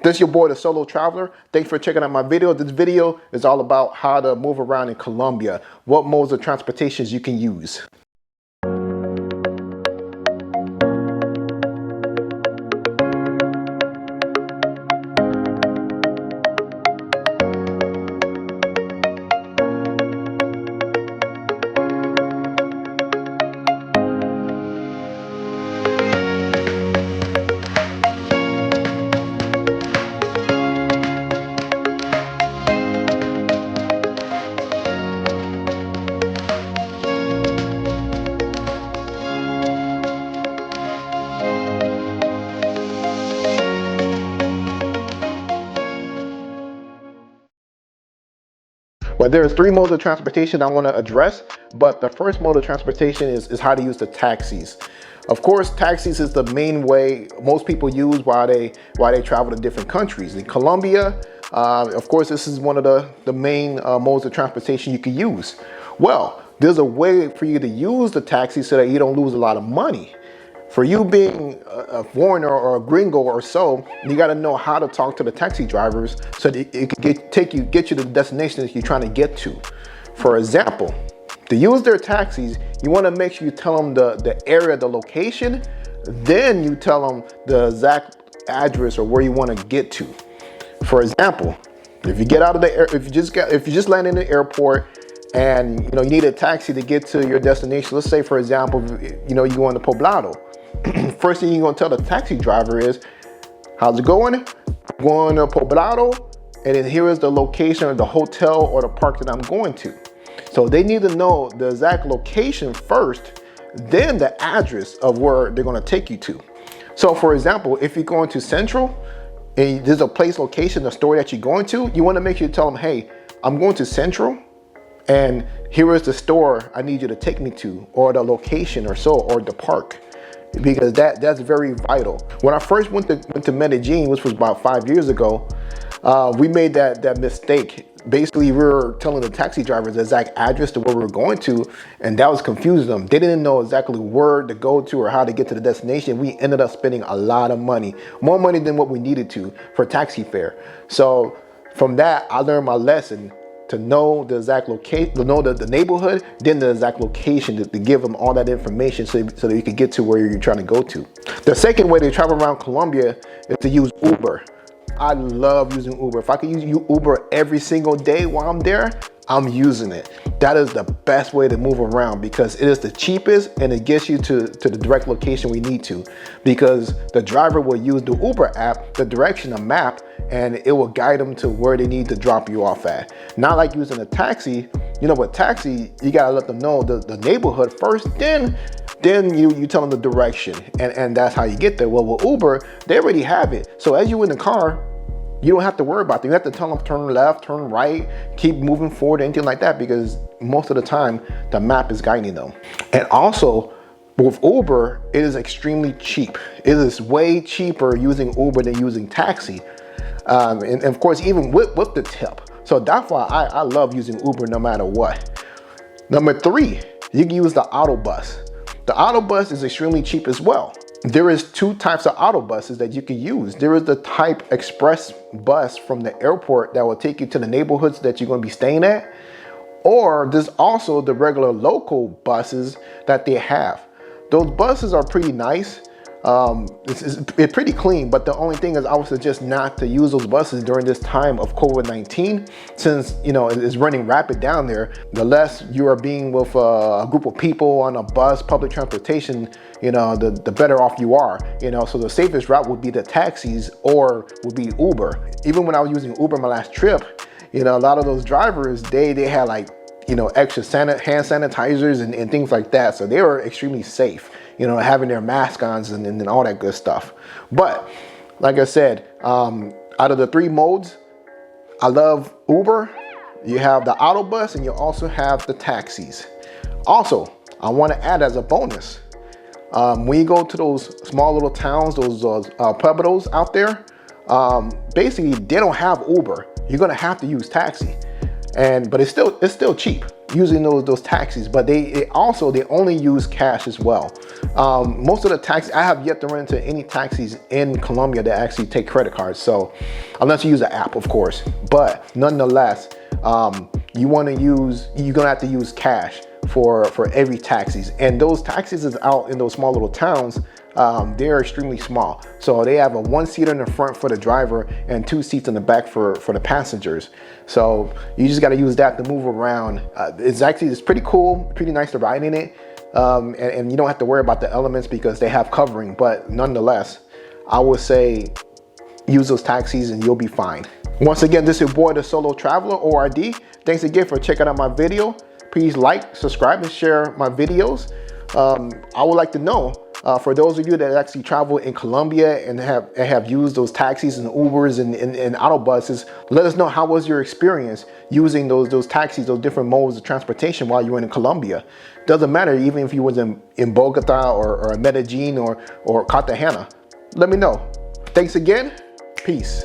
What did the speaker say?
This is your boy, the Solo Traveler. Thanks for checking out my video. This video is all about how to move around in Colombia, what modes of transportations you can use. Well, there's three modes of transportation I want to address, but the first mode of transportation is how to use the taxis. Of course, taxis is the main way most people use while they travel to different countries. In Colombia, of course, this is one of the main modes of transportation you can use. Well, there's a way for you to use the taxi so that you don't lose a lot of money. For you being a foreigner or a gringo or so, you got to know how to talk to the taxi drivers so that it can get you to the destination that you're trying to get to. For example, to use their taxis, you want to make sure you tell them the area, the location, then you tell them the exact address or where you want to get to. For example, if you get out of the air, if you just land in the airport and you need a taxi to get to your destination, let's say for example, you're going to Poblado. First thing you're going to tell the taxi driver is, how's it going? I'm going to Poblado, and then here is the location of the hotel or the park that I'm going to. So they need to know the exact location first, then the address of where they're going to take you to. So for example, if you're going to Central and there's a place location, the store that you're going to, you want to make sure you tell them, hey, I'm going to Central and here is the store I need you to take me to, or the location or so, or the park. Because that's very vital. When I first went to Medellin, which was about 5 years ago, we made that mistake. Basically, we were telling the taxi drivers the exact address to where we were going to, and that was confusing them. They didn't know exactly where to go to or how to get to the destination. We ended up spending a lot of money, more money than what we needed to for taxi fare. So from that, I learned my lesson. To know the exact location, to know the neighborhood, then the exact location, to give them all that information so that you can get to where you're trying to go to. The second way to travel around Colombia is to use Uber. I love using Uber. If I could use Uber every single day while I'm there, I'm using it. That is the best way to move around because it is the cheapest and it gets you to the direct location we need to, because the driver will use the Uber app, the direction, a map, and it will guide them to where they need to drop you off at. Not like using a taxi. With taxi, you gotta let them know the neighborhood first, then you tell them the direction, and that's how you get there. Well, with Uber, they already have it. So as you're in the car, you don't have to worry about it. You have to tell them turn left, turn right, keep moving forward, anything like that, because most of the time the map is guiding them. And also with Uber, it is extremely cheap. It is way cheaper using Uber than using taxi. And of course, even with the tip. So that's why I love using Uber no matter what. Number three, you can use the auto bus. The auto bus is extremely cheap as well. There is two types of auto buses that you can use. There is the type express bus from the airport that will take you to the neighborhoods that you're going to be staying at. Or there's also the regular local buses that they have. Those buses are pretty nice. It's pretty clean, but the only thing is I would suggest not to use those buses during this time of COVID-19, since it's running rapid down there. The less you are being with a group of people on a bus, public transportation, the better off you are. So the safest route would be the taxis or would be Uber. Even when I was using Uber my last trip, a lot of those drivers, they had like extra hand sanitizers and things like that, so they were extremely safe. Having their mask on and all that good stuff. But like I said, out of the three modes, I love Uber. You have the auto bus and you also have the taxis. Also, I want to add as a bonus, when you go to those small little towns, those pueblos out there, basically they don't have Uber. You're gonna have to use taxi, but it's still cheap. using those taxis, but they only use cash as well. Most of the taxis, I have yet to run into any taxis in Colombia that actually take credit cards. So unless you use an app, of course, but nonetheless, you're gonna have to use cash for every taxis. And those taxis is out in those small little towns. They're extremely small. So they have a 1-seater in the front for the driver and 2 seats in the back for the passengers. So you just got to use that to move around. It's pretty cool, pretty nice to ride in it. And you don't have to worry about the elements because they have covering. But nonetheless, I would say use those taxis and you'll be fine. Once again, this is your boy, the Solo Traveler, ORD. Thanks again for checking out my video. Please like, subscribe, and share my videos. I would like to know, for those of you that actually travel in Colombia and have used those taxis and Ubers and auto buses, let us know how was your experience using those taxis, those different modes of transportation while you were in Colombia. Doesn't matter, even if you was in Bogota or Medellin or Cartagena. Let me know. Thanks again. Peace.